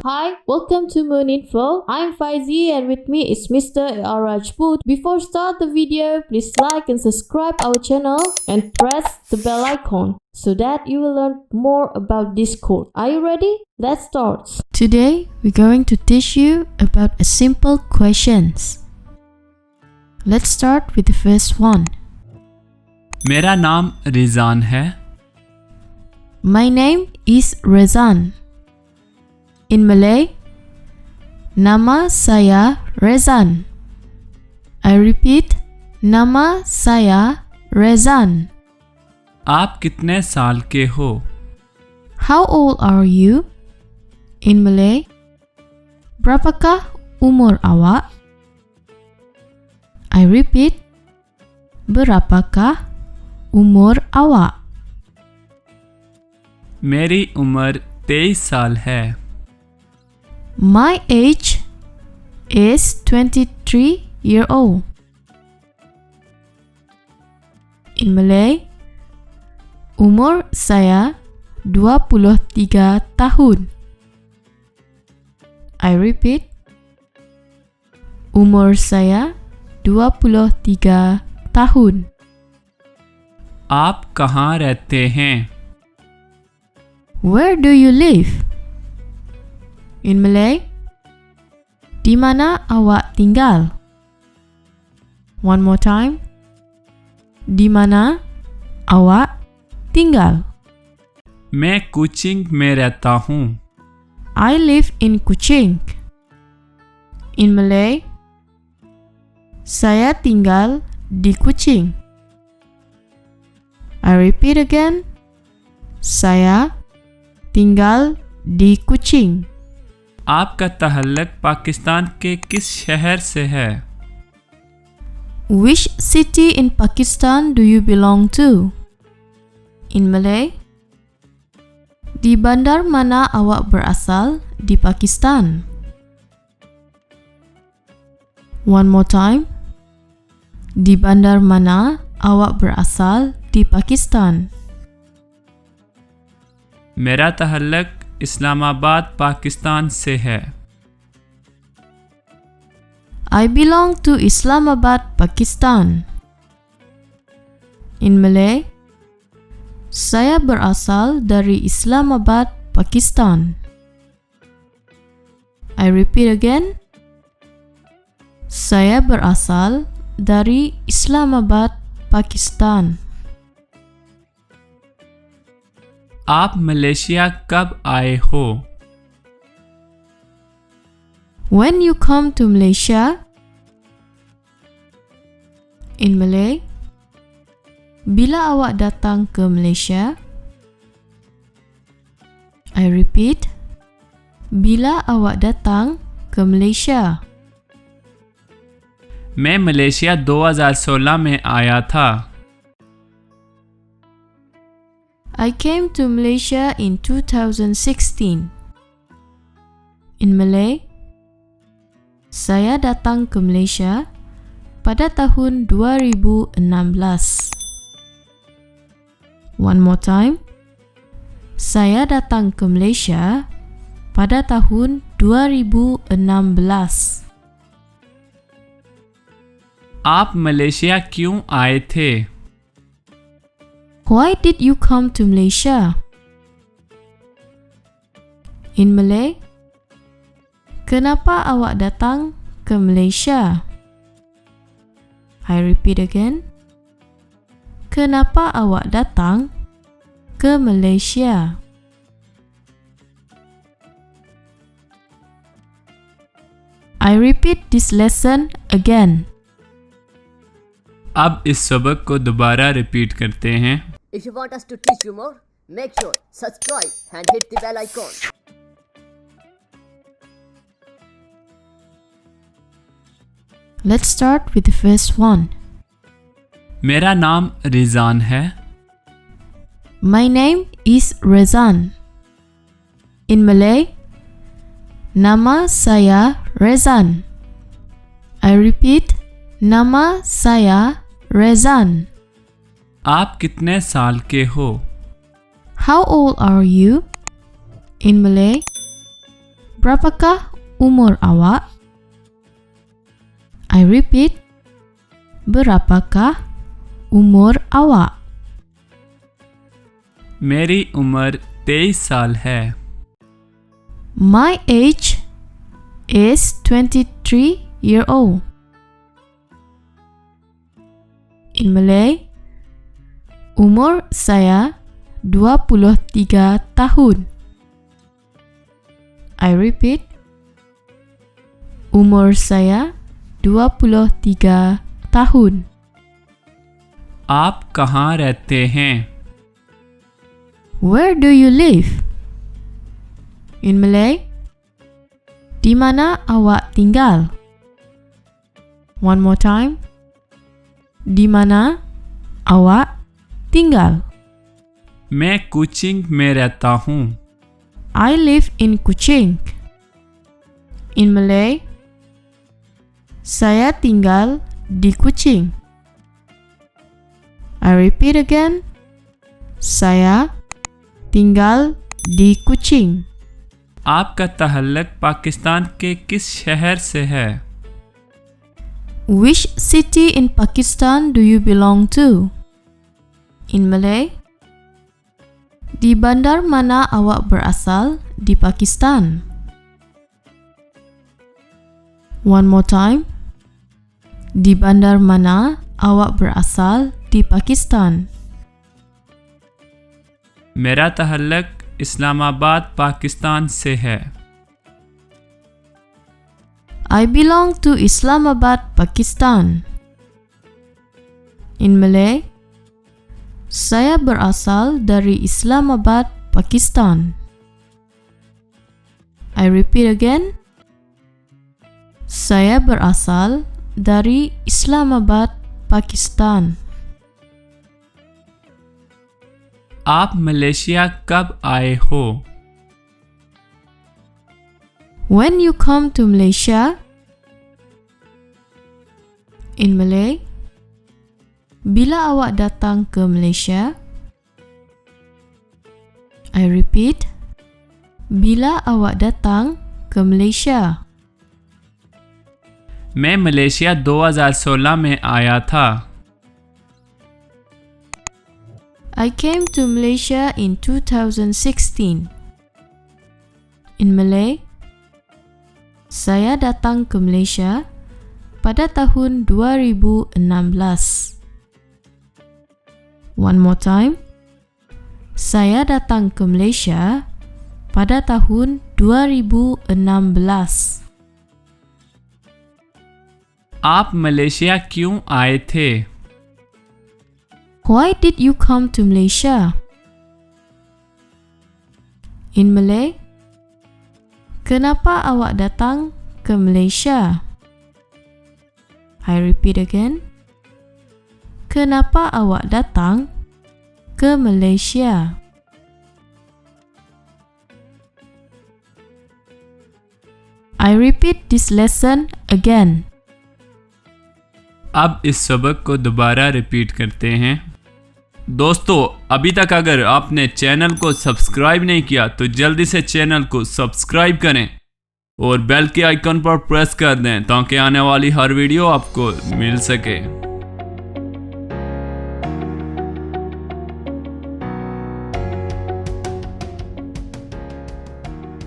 Hi, welcome to Moon Info. I'm Faizi and with me is Mr. Rajput. Before start the video, please like and subscribe our channel and press the bell icon so that you will learn more about this code. Are you ready? Let's start. Today, we're going to teach you about a simple questions. Let's start with the first one. मेरा नाम रिजान है. My name is Rezan. In Malay, nama saya Rezan. I repeat, nama saya Rezan. आप कितने साल के हो? How old are you? In Malay, berapakah umur awak? I repeat, berapakah umur awak? मेरी उम्र 23 साल है. My age is 23-year-old. In Malay, umur saya 23 tahun. I repeat, umur saya 23 tahun. आप कहाँ रहते हैं? Where do you live? In Malay, di mana awak tinggal? One more time. Di mana awak tinggal? मैं कुचिंग में रहता हूँ. I live in Kuching. In Malay, saya tinggal di Kuching. I repeat again. Saya tinggal di Kuching. आपका तहल्लुक पाकिस्तान के किस शहर से है? Which city in Pakistan do you belong to? In Malay, di bandar mana awak berasal di Pakistan? One more time. Di bandar mana awak berasal di Pakistan? मेरा तहल्लुक इस्लामाबाद पाकिस्तान से है. I belong to Islamabad, Pakistan. In Malay, saya berasal dari Islamabad, Pakistan. I repeat again. Saya berasal dari Islamabad, Pakistan. आप Malaysia कब आए हो? When you come to Malaysia? In Malay, bila awak datang ke Malaysia? I repeat, bila awak datang ke Malaysia? मैं Malaysia 2016 में आया था. I came to Malaysia in 2016. In Malay, saya datang ke Malaysia pada tahun 2016. One more time. Saya datang ke Malaysia pada tahun 2016. आप Malaysia क्यों आए थे? Why did you come to Malaysia? In Malay, kenapa awak datang ke Malaysia? I repeat again. Kenapa awak datang ke Malaysia? I repeat this lesson again. अब इस सबक को दोबारा repeat करते हैं. If you want us to teach you more, make sure subscribe and hit the bell icon. Let's start with the first one. मेरा नाम रिजान है. My name is Rezan. In Malay, nama saya Rezan. I repeat, Nama saya Rezan. आप कितने साल के हो? How old are you? In Malay, berapakah umur awak? I repeat, berapakah umur awak? मेरी उम्र 23 साल है। My age is 23-year-old. In Malay, umur saya 23 tahun. I repeat, umur saya 23 tahun. आप कहाँ रहते हैं? Where do you live? In Malay, di mana awak tinggal? One more time. Di mana awak tinggal? मैं कुचिंग में रहता हूँ। I live in Kuching. In Malay, saya tinggal di Kuching. I repeat again. Saya tinggal di Kuching. आपका तहल्लुक पाकिस्तान के किस शहर से है? Which city in Pakistan do you belong to? In Malay, di bandar mana awak berasal di Pakistan? One more time. Di bandar mana awak berasal di Pakistan? मेरा तहल्लुक इस्लामाबाद पाकिस्तान से है। I belong to Islamabad, Pakistan. In Malay, saya berasal dari Islamabad, Pakistan. I repeat again. Saya berasal dari Islamabad, Pakistan. आप Malaysia कब आए हो? When you come to Malaysia? In Malay, bila awak datang ke Malaysia? I repeat, bila awak datang ke Malaysia? मैं Malaysia 2016 में आया था। I came to Malaysia in 2016. In Malay, saya datang ke Malaysia pada tahun 2016. One more time. Saya datang ke Malaysia pada tahun 2016. आप Malaysia क्यों आए थे? Why did you come to Malaysia? In Malay, kenapa awak datang ke Malaysia? I repeat again. Kenapa awak datang ke Malaysia? I repeat this lesson again. अब इस सबक को दोबारा repeat करते हैं। दोस्तों, अभी तक अगर आपने चैनल को सब्सक्राइब नहीं किया तो जल्दी से चैनल को सब्सक्राइब करें और बेल के आइकन पर प्रेस कर दें ताकि आने वाली हर वीडियो आपको मिल सके।